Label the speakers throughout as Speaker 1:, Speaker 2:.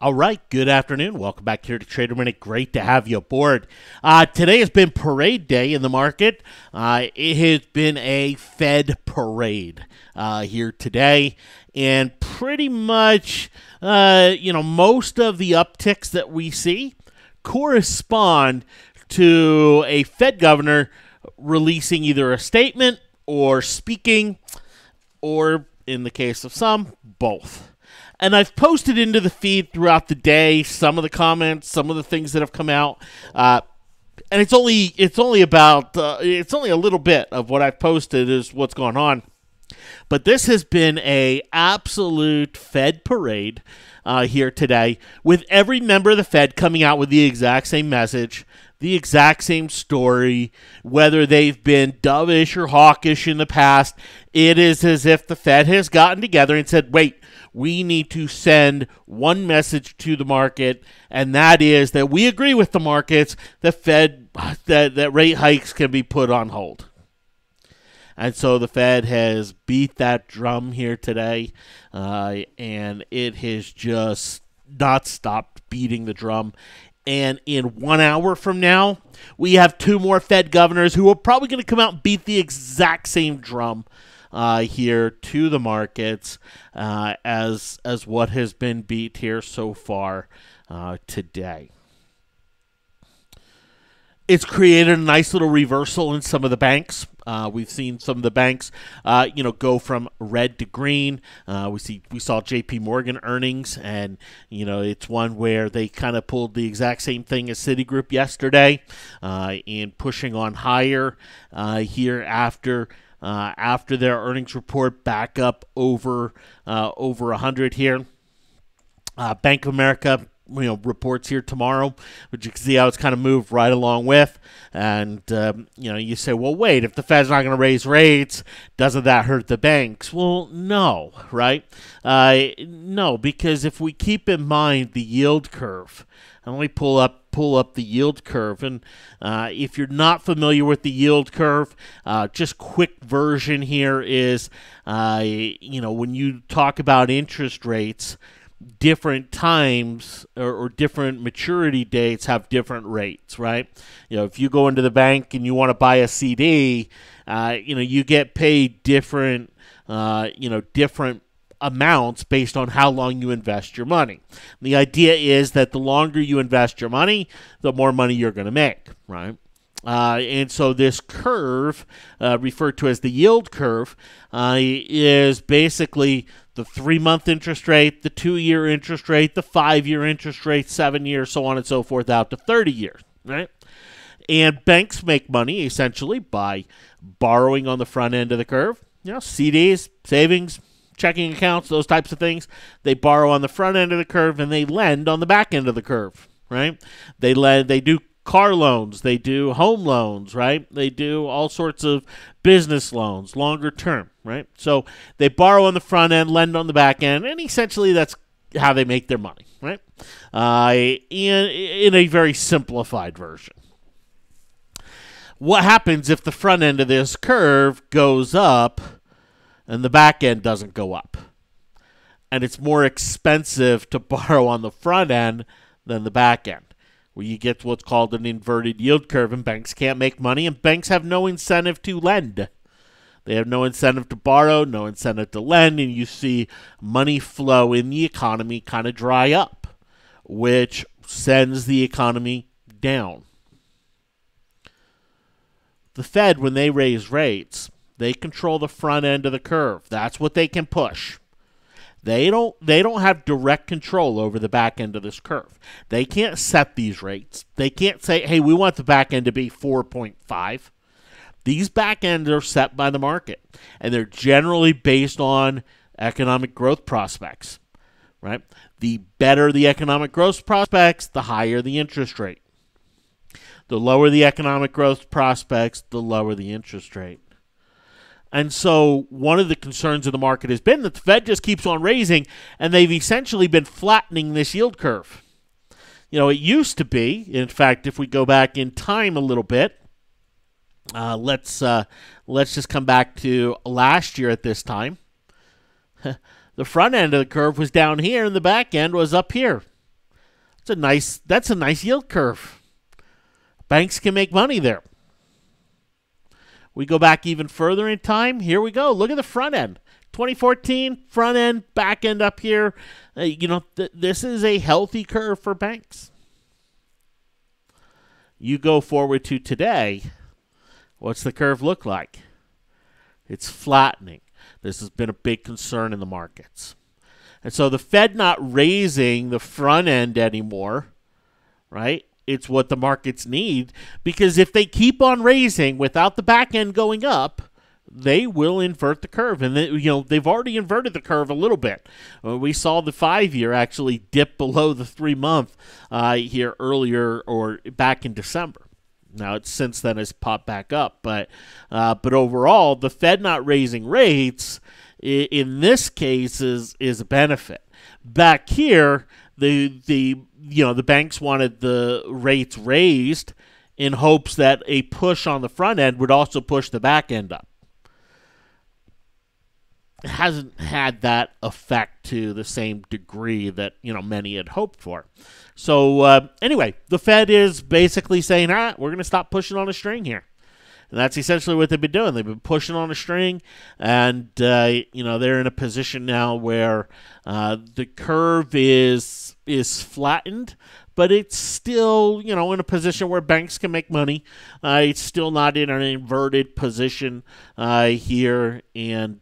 Speaker 1: All right, good afternoon. Welcome back here to Trader Minute. Great to have you aboard. Today has been parade day in the market. It has been a Fed parade here today, and pretty much, most of the upticks that we see correspond to a Fed governor releasing either a statement or speaking, or in the case of some, both. And I've posted into the feed throughout the day some of the comments, some of the things that have come out, and it's only a little bit of what I've posted is what's going on. But this has been a absolute Fed parade here today, with every member of the Fed coming out with the exact same message, the exact same story. Whether they've been dovish or hawkish in the past, it is as if the Fed has gotten together and said, wait, we need to send one message to the market, and that is that we agree with the markets that rate hikes can be put on hold. And so the Fed has beat that drum here today, and it has just not stopped beating the drum. And in 1 hour from now, we have two more Fed governors who are probably going to come out and beat the exact same drum here to the markets as what has been beat here so far today. It's created a nice little reversal in some of the banks. We've seen some of the banks, go from red to green. We saw J.P. Morgan earnings, and it's one where they kind of pulled the exact same thing as Citigroup yesterday, in pushing on higher here after their earnings report, back up over 100 here. Bank of America, reports here tomorrow, which you can see how it's kind of moved right along with. And, you say, well, wait, if the Fed's not going to raise rates, doesn't that hurt the banks? Well, no, right? No, because if we keep in mind the yield curve, and let me pull up the yield curve. And if you're not familiar with the yield curve, just quick version here is, when you talk about interest rates, different times or different maturity dates have different rates, right? If you go into the bank and you want to buy a CD, you get paid different amounts based on how long you invest your money. The idea is that the longer you invest your money, the more money you're going to make, right? And so this curve, referred to as the yield curve, is basically the 3-month interest rate, the 2-year interest rate, the 5-year interest rate, 7 years, so on and so forth, out to 30 years, right? And banks make money essentially by borrowing on the front end of the curve. CDs, savings, checking accounts, those types of things. They borrow on the front end of the curve and they lend on the back end of the curve, right? They do car loans, they do home loans, right? They do all sorts of business loans, longer term, right? So they borrow on the front end, lend on the back end, and essentially that's how they make their money, right? In a very simplified version. What happens if the front end of this curve goes up and the back end doesn't go up? And it's more expensive to borrow on the front end than the back end, where you get what's called an inverted yield curve, and banks can't make money, and banks have no incentive to lend. They have no incentive to borrow, no incentive to lend, and you see money flow in the economy kind of dry up, which sends the economy down. The Fed, when they raise rates, they control the front end of the curve. That's what they can push. They don't have direct control over the back end of this curve. They can't set these rates. They can't say, hey, we want the back end to be 4.5. These back ends are set by the market, and they're generally based on economic growth prospects, right? The better the economic growth prospects, the higher the interest rate. The lower the economic growth prospects, the lower the interest rate. And so one of the concerns of the market has been that the Fed just keeps on raising, and they've essentially been flattening this yield curve. It used to be, in fact, if we go back in time a little bit, let's just come back to last year at this time. The front end of the curve was down here, and the back end was up here. That's a nice yield curve. Banks can make money there. We go back even further in time. Here we go. Look at the front end. 2014, front end, back end up here. This is a healthy curve for banks. You go forward to today. What's the curve look like? It's flattening. This has been a big concern in the markets. And so the Fed not raising the front end anymore, right? It's what the markets need, because if they keep on raising without the back end going up, they will invert the curve. And they've already inverted the curve a little bit. We saw the 5-year actually dip below the 3-month here earlier or back in December. Now, it's since then has popped back up, but overall, the Fed not raising rates in this case is a benefit. Back here, the banks wanted the rates raised in hopes that a push on the front end would also push the back end up. It hasn't had that effect to the same degree that many had hoped for. So anyway, the Fed is basically saying, all right, we're going to stop pushing on a string here. And that's essentially what they've been doing. They've been pushing on a string, and they're in a position now where the curve is flattened, but it's still in a position where banks can make money. It's still not in an inverted position here, and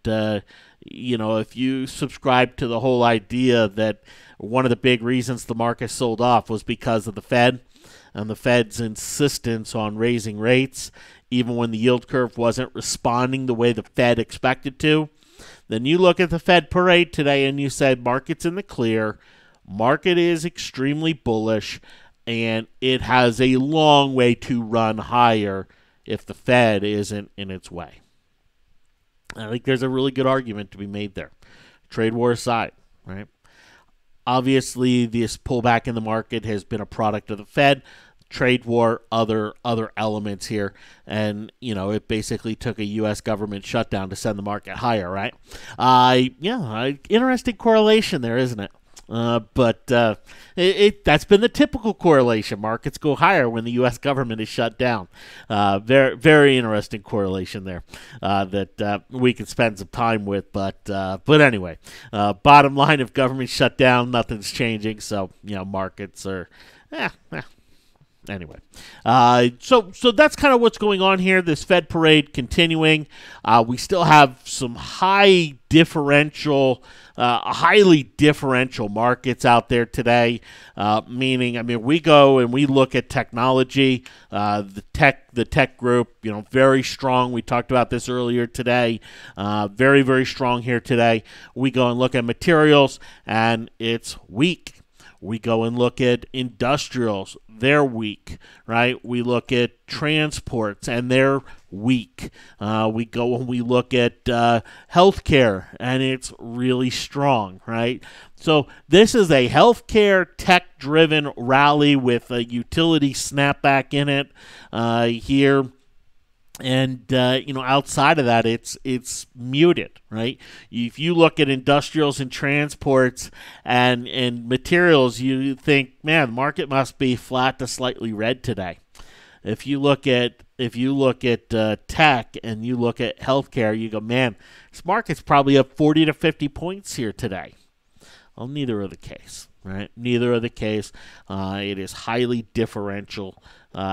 Speaker 1: if you subscribe to the whole idea that one of the big reasons the market sold off was because of the Fed and the Fed's insistence on raising rates, even when the yield curve wasn't responding the way the Fed expected to, then you look at the Fed parade today and you say, market's in the clear, market is extremely bullish, and it has a long way to run higher if the Fed isn't in its way. I think there's a really good argument to be made there. Trade war aside, right? Obviously, this pullback in the market has been a product of the Fed. Trade war, other elements here, and it basically took a U.S. government shutdown to send the market higher, right? Interesting correlation there, isn't it? But that's been the typical correlation. Markets go higher when the U.S. government is shut down. Very, very interesting correlation there that we can spend some time with. But anyway, bottom line: if government shut down, nothing's changing. So markets are, Anyway, so that's kind of what's going on here. This Fed parade continuing. We still have some highly differential markets out there today. Meaning, we go and we look at technology, the tech group, very strong. We talked about this earlier today. Very, very strong here today. We go and look at materials, and it's weak. We go and look at industrials, they're weak, right? We look at transports, and they're weak. We go and we look at healthcare, and it's really strong, right? So this is a healthcare tech-driven rally with a utility snapback in it here. And outside of that, it's muted, right? If you look at industrials and transports and materials, you think, man, the market must be flat to slightly red today. If you look at tech and you look at healthcare, you go, man, this market's probably up 40 to 50 points here today. Well, neither are the case, right? Neither are the case. It is highly differential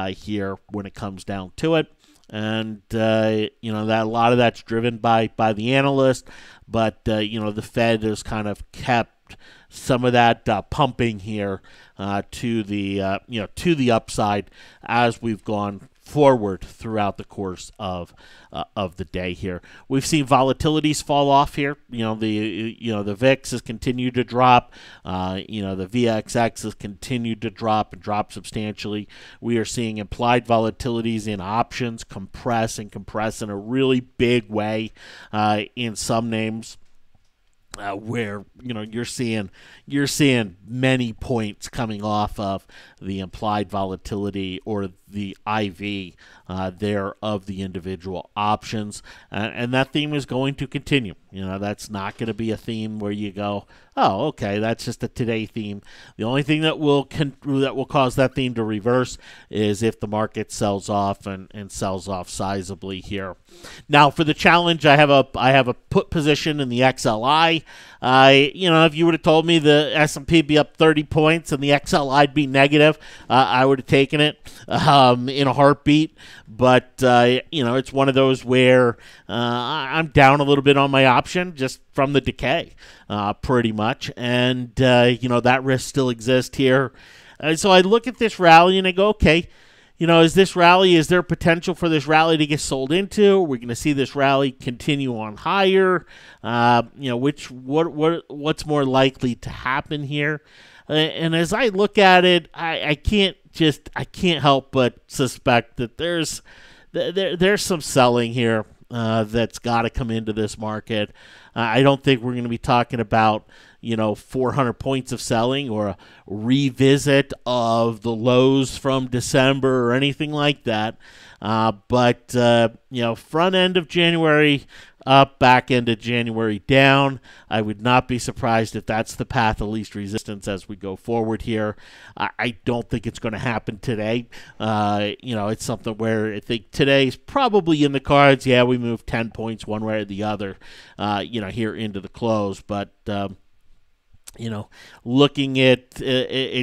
Speaker 1: here when it comes down to it. And that a lot of that's driven by the analyst, but the Fed has kind of kept some of that pumping here to the upside as we've gone forward throughout the course of the day here. We've seen volatilities fall off here. The VIX has continued to drop. The VXX has continued to drop and drop substantially. We are seeing implied volatilities in options compress in a really big way in some names. Where you're seeing many points coming off of the implied volatility or the IV there of the individual options, and that theme is going to continue. That's not going to be a theme where you go, oh, okay, that's just a today theme. The only thing that will cause that theme to reverse is if the market sells off and sells off sizably here. Now for the challenge, I have a put position in the XLI. If you would have told me the S&P be up 30 points and the XLI'd be negative, I would have taken it in a heartbeat. But it's one of those where I'm down a little bit on my option just from the decay, pretty much, and that risk still exists here. So I look at this rally and I go, okay. Is there potential for this rally to get sold into? We're going to see this rally continue on higher. What's more likely to happen here? And as I look at it, I can't help but suspect that there's some selling here that's got to come into this market. I don't think we're going to be talking about 400 points of selling or a revisit of the lows from December or anything like that. But front end of January up, back end of January down. I would not be surprised if that's the path of least resistance as we go forward here. I don't think it's going to happen today. It's something where I think today's probably in the cards. Yeah, we move 10 points one way or the other, here into the close. But looking at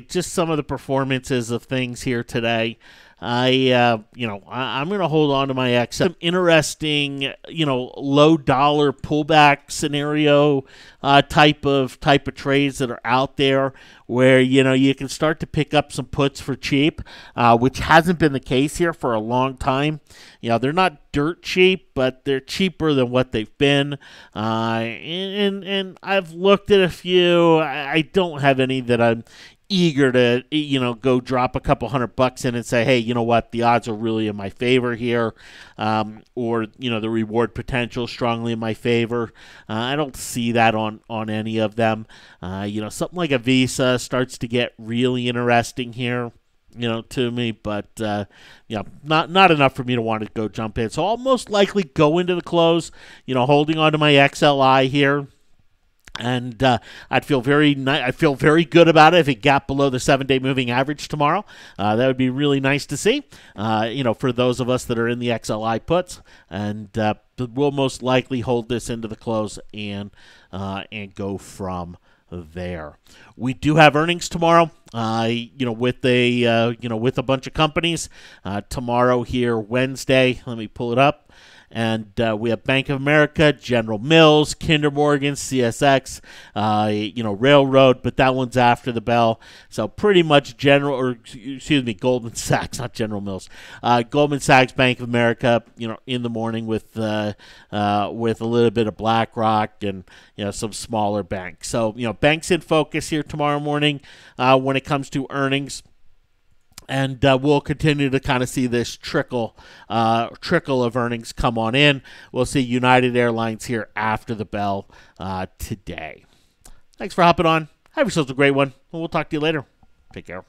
Speaker 1: just some of the performances of things here today, I'm going to hold on to my X. Some interesting, low dollar pullback scenario type of trades that are out there where, you can start to pick up some puts for cheap, which hasn't been the case here for a long time. They're not dirt cheap, but they're cheaper than what they've been. And I've looked at a few. I don't have any that I'm eager to, go drop a couple $100 in and say, hey, you know what, the odds are really in my favor here, or, the reward potential strongly in my favor. I don't see that on any of them. Something like a Visa starts to get really interesting here, to me, but, not enough for me to want to go jump in. So I'll most likely go into the close, holding on to my XLI here. And I'd feel very good about it if it got below the 7-day moving average tomorrow. That would be really nice to see, for those of us that are in the XLI puts. And we'll most likely hold this into the close and go from there. We do have earnings tomorrow, with a bunch of companies tomorrow here Wednesday. Let me pull it up. And we have Bank of America, General Mills, Kinder Morgan, CSX, Railroad, but that one's after the bell. So pretty much Goldman Sachs, not General Mills. Goldman Sachs, Bank of America, in the morning with a little bit of BlackRock and, some smaller banks. So, banks in focus here tomorrow morning when it comes to earnings. And we'll continue to kind of see this trickle of earnings come on in. We'll see United Airlines here after the bell today. Thanks for hopping on. Have yourselves a great one. We'll talk to you later. Take care.